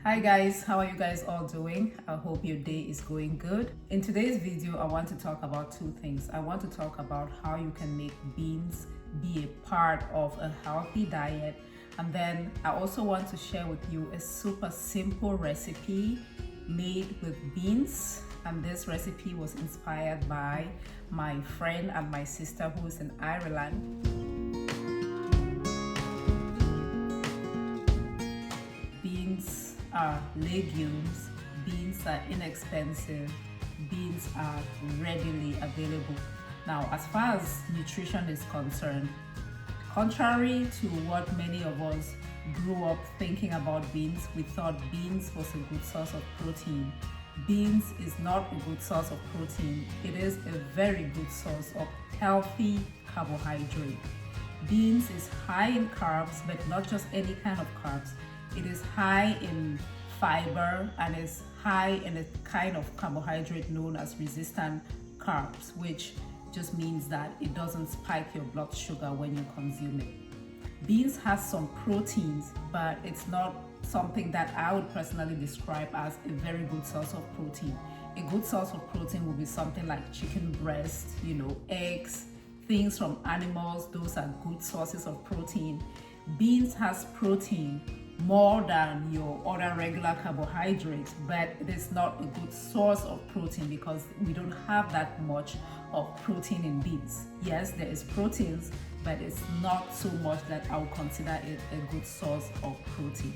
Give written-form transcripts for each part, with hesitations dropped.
Hi guys, how are you guys all doing? I hope your day is going good. In today's video, I want to talk about two things. I want to talk about how you can make beans be a part of a healthy diet. And then I also want to share with you a super simple recipe made with beans. And this recipe was inspired by my friend and my sister who is in Ireland. Beans are legumes, beans are inexpensive, beans are readily available. Now, as far as nutrition is concerned, contrary to what many of us grew up thinking about beans, we thought beans was a good source of protein. Beans is not a good source of protein. It is a very good source of healthy carbohydrate. Beans is high in carbs, but not just any kind of carbs. It is high in fiber and is high in a kind of carbohydrate known as resistant carbs, which just means that it doesn't spike your blood sugar when you consume it. Beans has some proteins, but it's not something that I would personally describe as a very good source of protein. A good source of protein would be something like chicken breast, eggs, things from animals. Those are good sources of protein. Beans has protein more than your other regular carbohydrates, but it is not a good source of protein because we don't have that much of protein in beans. Yes, there is proteins, but it's not so much that I would consider it a good source of protein.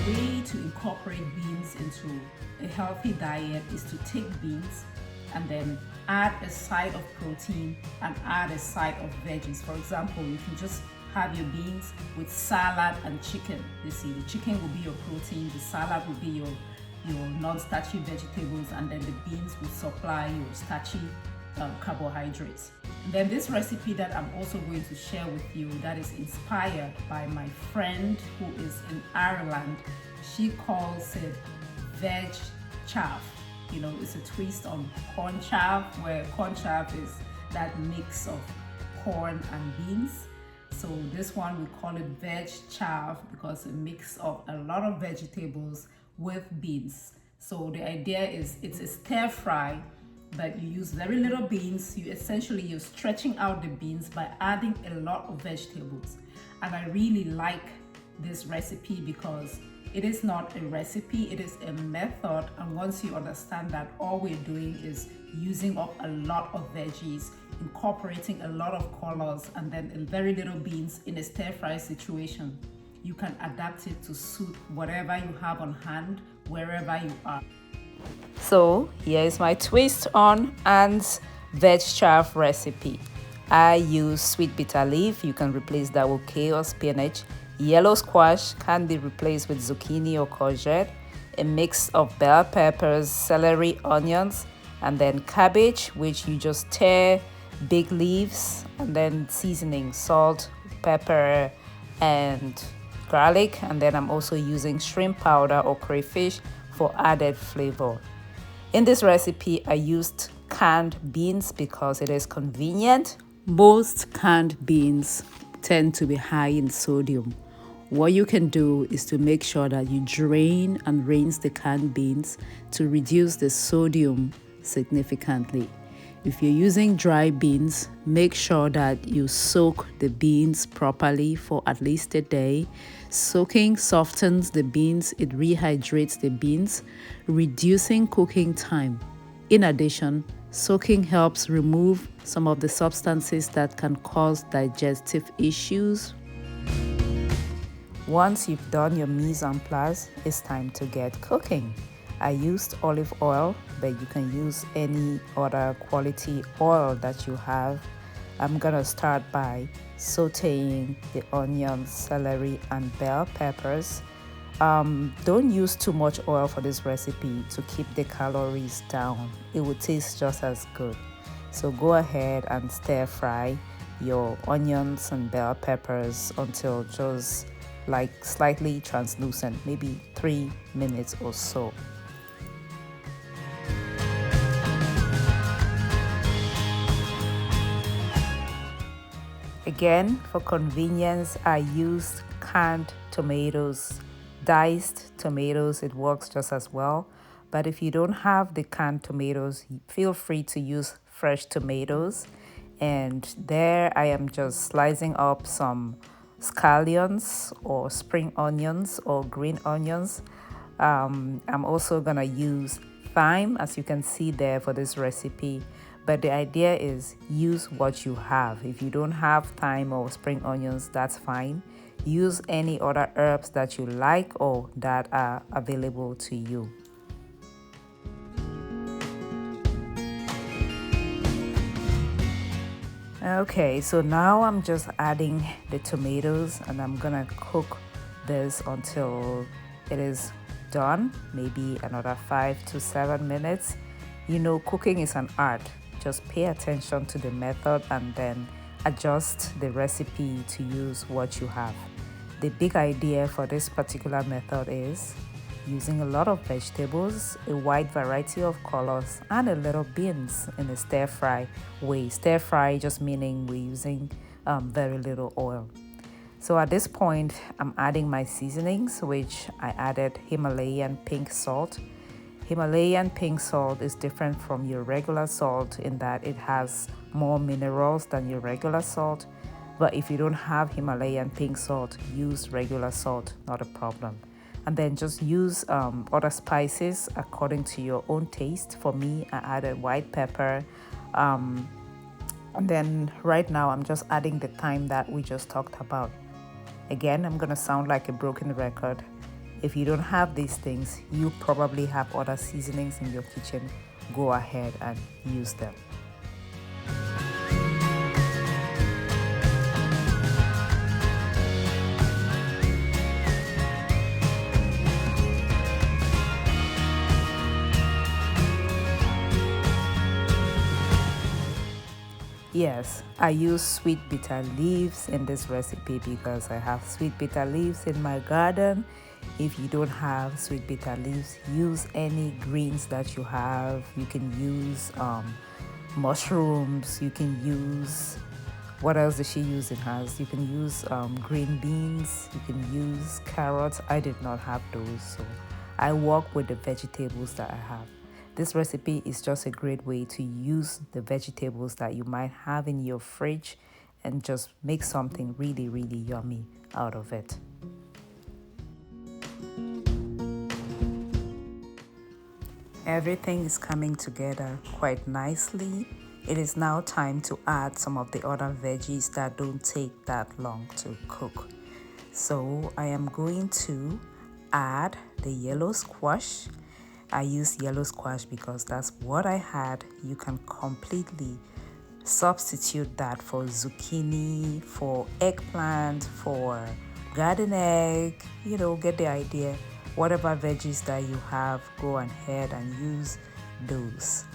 The way to incorporate beans into a healthy diet is to take beans and then add a side of protein and add a side of veggies. For example, you can just have your beans with salad and chicken. You see, the chicken will be your protein, the salad will be your non-starchy vegetables, and then the beans will supply your starchy carbohydrates. And then this recipe that I'm also going to share with you, that is inspired by my friend who is in Ireland. She calls it veg chaff. It's a twist on corn chaff, where corn chaff is that mix of corn and beans. So this one we call it veg chaff because a mix of a lot of vegetables with beans. So the idea is it's a stir fry, but you use very little beans. You're stretching out the beans by adding a lot of vegetables. And I really like this recipe because it is not a recipe, it is a method. And once you understand that all we're doing is using up a lot of veggies, incorporating a lot of colors, and then very little beans in a stir fry situation, you can adapt it to suit whatever you have on hand, wherever you are. So here is my twist on Anne's veg chaff recipe. I use sweet bitter leaf. You can replace that with kale or spinach. Yellow squash can be replaced with zucchini or courgette. A mix of bell peppers, celery, onions, and then cabbage, which you just tear big leaves, and then seasoning, salt, pepper, and garlic. And then I'm also using shrimp powder or crayfish for added flavor. In this recipe, I used canned beans because it is convenient. Most canned beans tend to be high in sodium. What you can do is to make sure that you drain and rinse the canned beans to reduce the sodium significantly. If you're using dry beans, make sure that you soak the beans properly for at least a day. Soaking softens the beans, it rehydrates the beans, reducing cooking time. In addition, soaking helps remove some of the substances that can cause digestive issues. Once you've done your mise en place, it's time to get cooking. I used olive oil, but you can use any other quality oil that you have. I'm gonna start by sauteing the onions, celery, and bell peppers. Don't use too much oil for this recipe to keep the calories down. It will taste just as good. So go ahead and stir fry your onions and bell peppers until just like slightly translucent, maybe 3 minutes or so. Again, for convenience, I used canned tomatoes diced tomatoes, it works just as well. But if you don't have the canned tomatoes, feel free to use fresh tomatoes. And there I am just slicing up some scallions or spring onions or green onions. I'm also gonna use thyme, as you can see there, for this recipe. But the idea is use what you have. If you don't have thyme or spring onions, that's fine. Use any other herbs that you like or that are available to you. Okay, so now I'm just adding the tomatoes and I'm gonna cook this until it is done, maybe another 5 to 7 minutes. You know, cooking is an art. Just pay attention to the method and then adjust the recipe to use what you have. The big idea for this particular method is using a lot of vegetables, a wide variety of colors, and a little beans in a stir fry way. Stir fry just meaning we're using very little oil. So at this point, I'm adding my seasonings, which I added Himalayan pink salt. Himalayan pink salt is different from your regular salt in that it has more minerals than your regular salt. But if you don't have Himalayan pink salt, use regular salt, not a problem. And then just use other spices according to your own taste. For me, I added white pepper. And then right now, I'm just adding the thyme that we just talked about. Again, I'm gonna sound like a broken record. If you don't have these things, you probably have other seasonings in your kitchen. Go ahead and use them. Yes, I use sweet bitter leaves in this recipe because I have sweet bitter leaves in my garden. If you don't have sweet bitter leaves, use any greens that you have. You can use mushrooms. You can use, what else does she use in hers? You can use green beans. You can use carrots. I did not have those, so I work with the vegetables that I have. This recipe is just a great way to use the vegetables that you might have in your fridge and just make something really, really yummy out of it. Everything is coming together quite nicely. It is now time to add some of the other veggies that don't take that long to cook. So I am going to add the yellow squash. I use yellow squash because that's what I had. You can completely substitute that for zucchini, for eggplant, for garden egg. You know, get the idea. Whatever veggies that you have, go ahead and use those.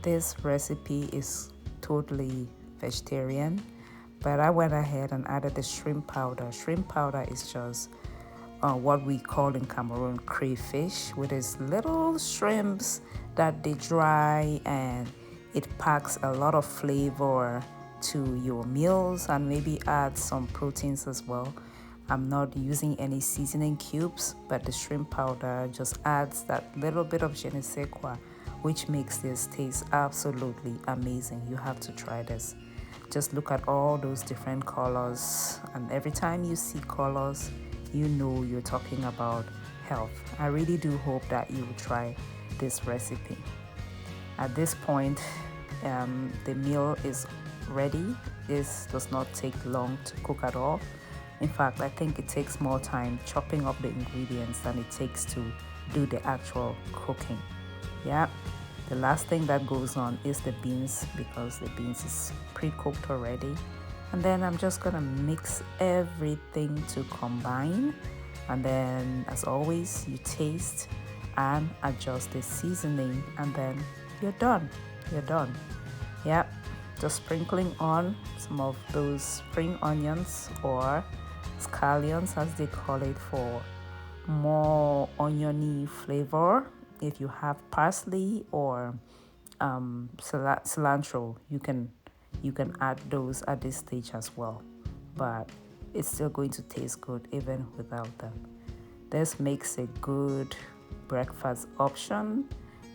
This recipe is totally vegetarian, but I went ahead and added the shrimp powder. Shrimp powder is just what we call in Cameroon crayfish, which is little shrimps that they dry, and it packs a lot of flavor to your meals and maybe add some proteins as well. I'm not using any seasoning cubes, but the shrimp powder just adds that little bit of je ne sais quoi, which makes this taste absolutely amazing. You have to try this. Just look at all those different colors, and every time you see colors, you know you're talking about health. I really do hope that you will try this recipe. At this point, the meal is ready. This does not take long to cook at all. In fact, I think it takes more time chopping up the ingredients than it takes to do the actual cooking. Yeah, the last thing that goes on is the beans, because the beans is pre-cooked already. And then I'm just gonna mix everything to combine. And then, as always, you taste and adjust the seasoning, and then you're done. You're done. Yeah, just sprinkling on some of those spring onions, or scallions as they call it, for more oniony flavor. If you have parsley or cilantro, you can add those at this stage as well, but it's still going to taste good even without them. This makes a good breakfast option,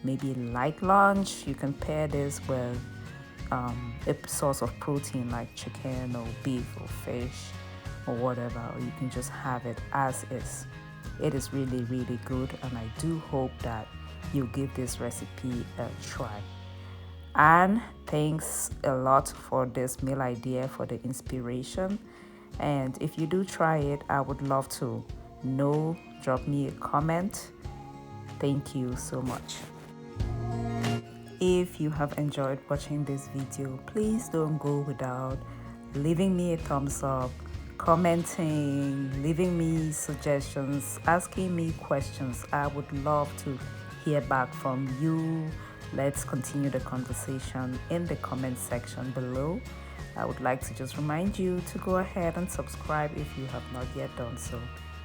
maybe light lunch. You can pair this with a source of protein like chicken or beef or fish or whatever, or you can just have it as is. It is really, really good, and I do hope that you give this recipe a try. And thanks a lot for this meal idea, for the inspiration. And if you do try it, I would love to know. Drop me a comment. Thank you so much. If you have enjoyed watching this video, please don't go without leaving me a thumbs up, commenting, leaving me suggestions, asking me questions. I would love to hear back from you. Let's continue the conversation in the comment section below. I would like to just remind you to go ahead and subscribe if you have not yet done so.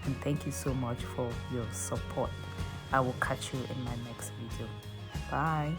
And thank you so much for your support. I will catch you in my next video. Bye.